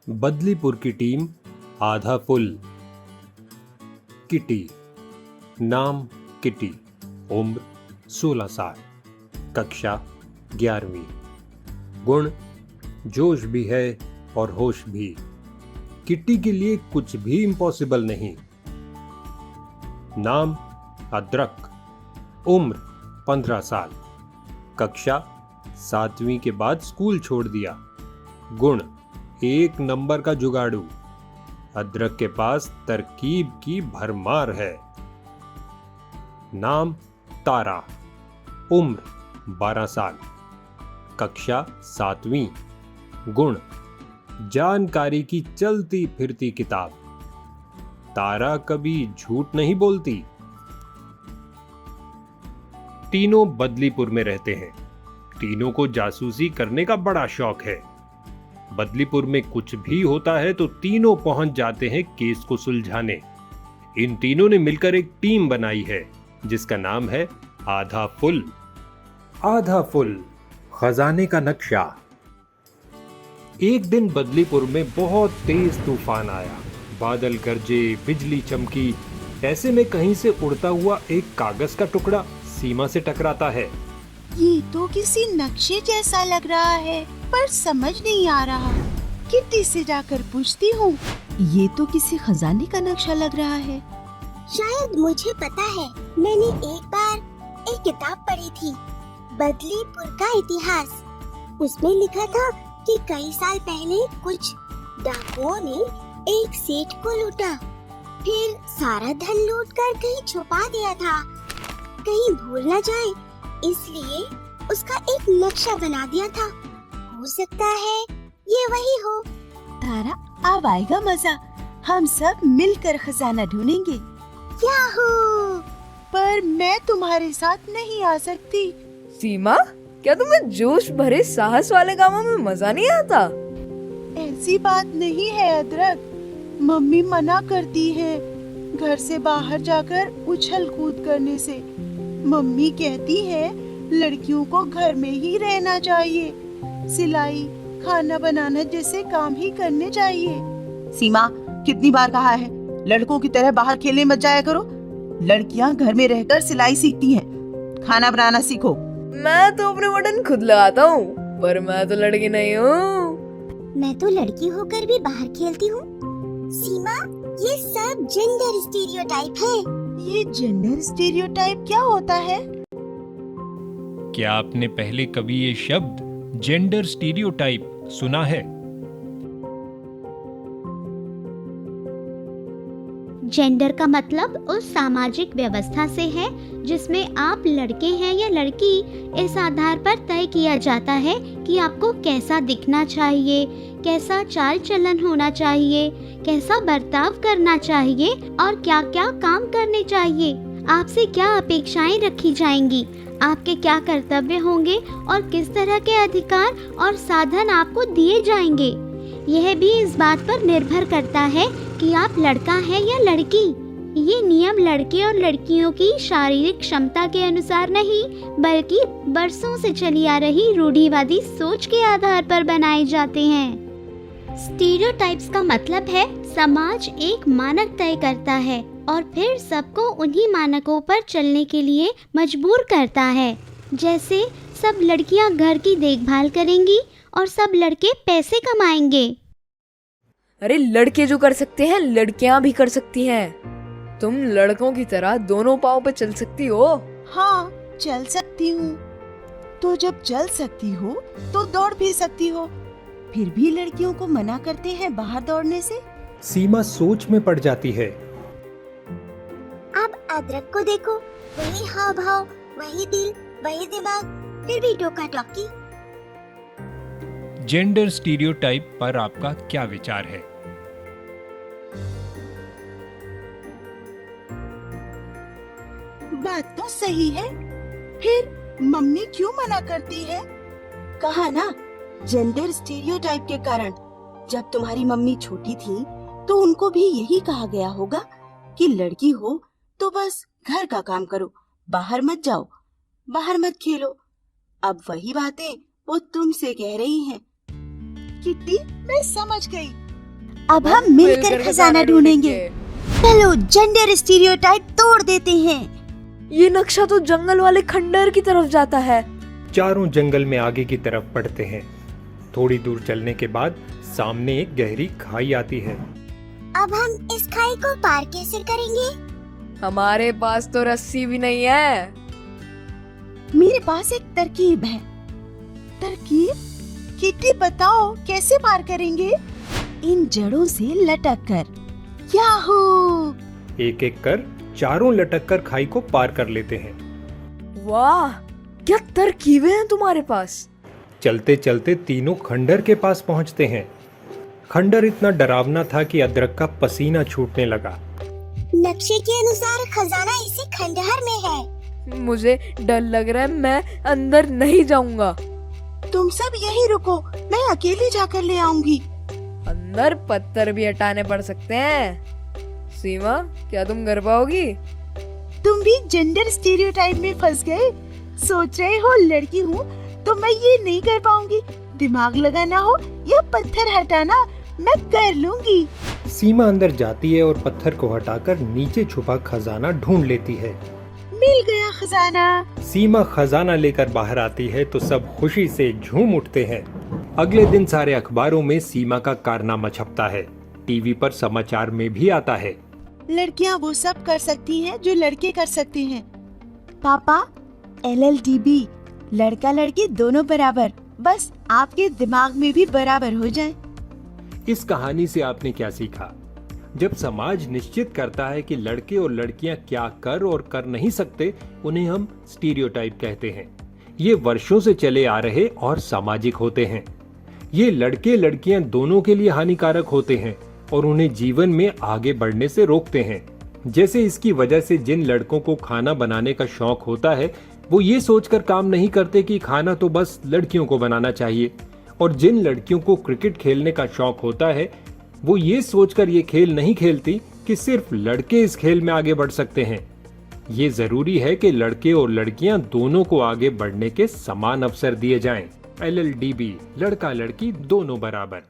बदलीपुर की टीम आधा full. Kitty, नाम किटी, उम्र 16 साल, कक्षा 11वीं, गुण जोश भी है और होश भी। किट्टी के लिए कुछ भी इम्पॉसिबल नहीं। नाम अदरक, उम्र 15 साल, कक्षा 7वीं के बाद स्कूल छोड़ दिया। गुण 1 नंबर का जुगाड़ू। अदरक के पास तरकीब की भरमार है। नाम तारा, उम्र 12 साल, कक्षा 7वीं, गुण जानकारी की चलती फिरती किताब। तारा कभी झूठ नहीं बोलती। तीनों बदलीपुर में रहते हैं। तीनों को जासूसी करने का बड़ा शौक है। बदलीपुर में कुछ भी होता है तो तीनों पहुंच जाते हैं केस को सुलझाने। इन तीनों ने मिलकर एक टीम बनाई है जिसका नाम है आधा फुल। आधा फुल, खजाने का नक्शा। एक दिन बदलीपुर में बहुत तेज तूफान आया। बादल गरजे, बिजली चमकी। ऐसे में कहीं से उड़ता हुआ एक कागज का टुकड़ा सीमा से टकराता है। ये तो किसी नक्शे जैसा लग रहा है, पर समझ नहीं आ रहा। किट्टी से जाकर पूछती हूँ। ये तो किसी खजाने का नक्शा लग रहा है। शायद मुझे पता है। मैंने एक बार एक किताब पढ़ी थी, बदलीपुर का इतिहास। उसमें लिखा था कि कई साल पहले कुछ डाकुओं ने एक सेठ को लूटा, फिर सारा धन लूटकर कहीं छुपा दिया था, कहीं भूल न जाए, इसलिए उसका एक नक्शा बना दिया था। हो सकता है ये वही हो। तारा, अब आएगा मजा। हम सब मिलकर खजाना ढूंढेंगे। याहू! पर मैं तुम्हारे साथ नहीं आ सकती। सीमा, क्या तुम्हें जोश भरे साहस वाले कामों में मजा नहीं आता? ऐसी बात नहीं है अदरक। मम्मी मना करती है घर से बाहर जाकर उछल कूद करने से। मम्मी कहती है लड़कियों को घर में ही रहना चाहिए, सिलाई, खाना बनाना जैसे काम ही करने चाहिए। सीमा, कितनी बार कहा है लड़कों की तरह बाहर खेलने मत जाया करो। लड़कियां घर में रहकर सिलाई सीखती हैं, खाना बनाना सीखो। मैं तो अपने बटन खुद लगाता हूँ, पर मैं तो लड़की नहीं हूँ। मैं तो लड़की होकर भी बाहर खेलती हूँ। सीमा, ये सब जेंडर स्टीरियोटाइप है। ये जेंडर स्टीरियोटाइप क्या होता है? क्या आपने पहले कभी ये शब्द जेंडर स्टीरियोटाइप सुना है? जेंडर का मतलब उस सामाजिक व्यवस्था से है जिसमें आप लड़के हैं या लड़की, इस आधार पर तय किया जाता है कि आपको कैसा दिखना चाहिए, कैसा चाल चलन होना चाहिए, कैसा बर्ताव करना चाहिए और क्या क्या काम करने चाहिए। आपसे क्या अपेक्षाएं रखी जाएंगी, आपके क्या कर्तव्य होंगे और किस तरह के अधिकार और साधन आपको दिए जाएंगे। यह भी इस बात पर निर्भर करता है कि आप लड़का है या लड़की। ये नियम लड़के और लड़कियों की शारीरिक क्षमता के अनुसार नहीं, बल्कि बरसों से चली आ रही रूढ़िवादी सोच के आधार पर बनाए जाते हैं। स्टीरियोटाइप्स का मतलब है समाज एक मानक तय करता है और फिर सबको उन्हीं मानकों पर चलने के लिए मजबूर करता है। जैसे सब लड़कियां घर की देखभाल करेंगी और सब लड़के पैसे कमाएंगे। अरे, लड़के जो कर सकते हैं लड़कियां भी कर सकती हैं। तुम लड़कों की तरह दोनों पाँव पे चल सकती हो। हाँ, चल सकती हूँ। तो जब चल सकती हो तो दौड़ भी सकती हो। फिर भी लड़कियों को मना करते हैं बाहर दौड़ने से। सीमा सोच में पड़ जाती है। अब अदरक को देखो, वही हाव भाव, वही दिल, वही दिमाग, फिर भी टोका टोकी। जेंडर स्टीरियोटाइप पर आपका क्या विचार है? बात तो सही है, फिर मम्मी क्यों मना करती है? कहा ना, जेंडर स्टीरियोटाइप के कारण। जब तुम्हारी मम्मी छोटी थी तो उनको भी यही कहा गया होगा कि लड़की हो तो बस घर का काम करो, बाहर मत जाओ, बाहर मत खेलो। अब वही बातें वो तुमसे कह रही हैं। किट्टी, मैं समझ गई। अब हम मिलकर खजाना ढूंढेंगे। चलो जेंडर स्टीरियोटाइप तोड़ देते हैं। ये नक्शा तो जंगल वाले खंडर की तरफ जाता है। चारों जंगल में आगे की तरफ बढ़ते हैं। थोड़ी दूर चलने के बाद सामने एक गहरी खाई आती है। अब हम इस खाई को पार कैसे करेंगे? हमारे पास तो रस्सी भी नहीं है। मेरे पास एक तरकीब है। तरकीब? किटी बताओ कैसे पार करेंगे? इन जड़ों से लटक कर। याहू! एक एक कर चारों लटक कर खाई को पार कर लेते हैं। वाह, क्या तरकीबें हैं तुम्हारे पास। चलते चलते तीनों खंडर के पास पहुंचते हैं। खंडर इतना डरावना था कि अदरक का पसीना छूटने लगा। नक्शे के अनुसार खजाना इसी खंडहर में है। मुझे डर लग रहा है, मैं अंदर नहीं जाऊंगा। तुम सब यही रुको, मैं अकेली जाकर ले आऊंगी। अंदर पत्थर भी हटाने पड़ सकते हैं। सीमा, क्या तुम घर पाओगी? तुम भी जेंडर स्टीरियोटाइप में फंस गए। सोच रहे हो लड़की हूँ तो मैं ये नहीं कर पाऊंगी। दिमाग लगाना हो या पत्थर हटाना, मैं कर लूंगी। सीमा अंदर जाती है और पत्थर को हटाकर नीचे छुपा खजाना ढूंढ लेती है। मिल गया खजाना। सीमा खजाना लेकर बाहर आती है तो सब खुशी से झूम उठते हैं। अगले दिन सारे अखबारों में सीमा का कारनामा छपता है। टीवी पर समाचार में भी आता है। लड़कियाँ वो सब कर सकती हैं जो लड़के कर सकते हैं। पापा, LLDB, लड़का लड़की दोनों बराबर, बस आपके दिमाग में भी बराबर हो जाए। इस कहानी से आपने क्या सीखा? जब समाज निश्चित करता है कि लड़के और लड़कियां क्या कर और कर नहीं सकते, उन्हें हम स्टीरियोटाइप कहते हैं। ये वर्षों से चले आ रहे और सामाजिक होते हैं। ये लड़के लड़कियां दोनों के लिए हानिकारक होते हैं और उन्हें जीवन में आगे बढ़ने से रोकते हैं। जैसे इसकी वजह से जिन लड़कों को खाना बनाने का शौक होता है, वो ये सोचकर काम नहीं करते कि खाना तो बस लड़कियों को बनाना चाहिए, और जिन लड़कियों को क्रिकेट खेलने का शौक होता है, वो ये सोचकर ये खेल नहीं खेलती कि सिर्फ लड़के इस खेल में आगे बढ़ सकते हैं। ये जरूरी है कि लड़के और लड़कियां दोनों को आगे बढ़ने के समान अवसर दिए जाएं। LLDB, लड़का लड़की दोनों बराबर।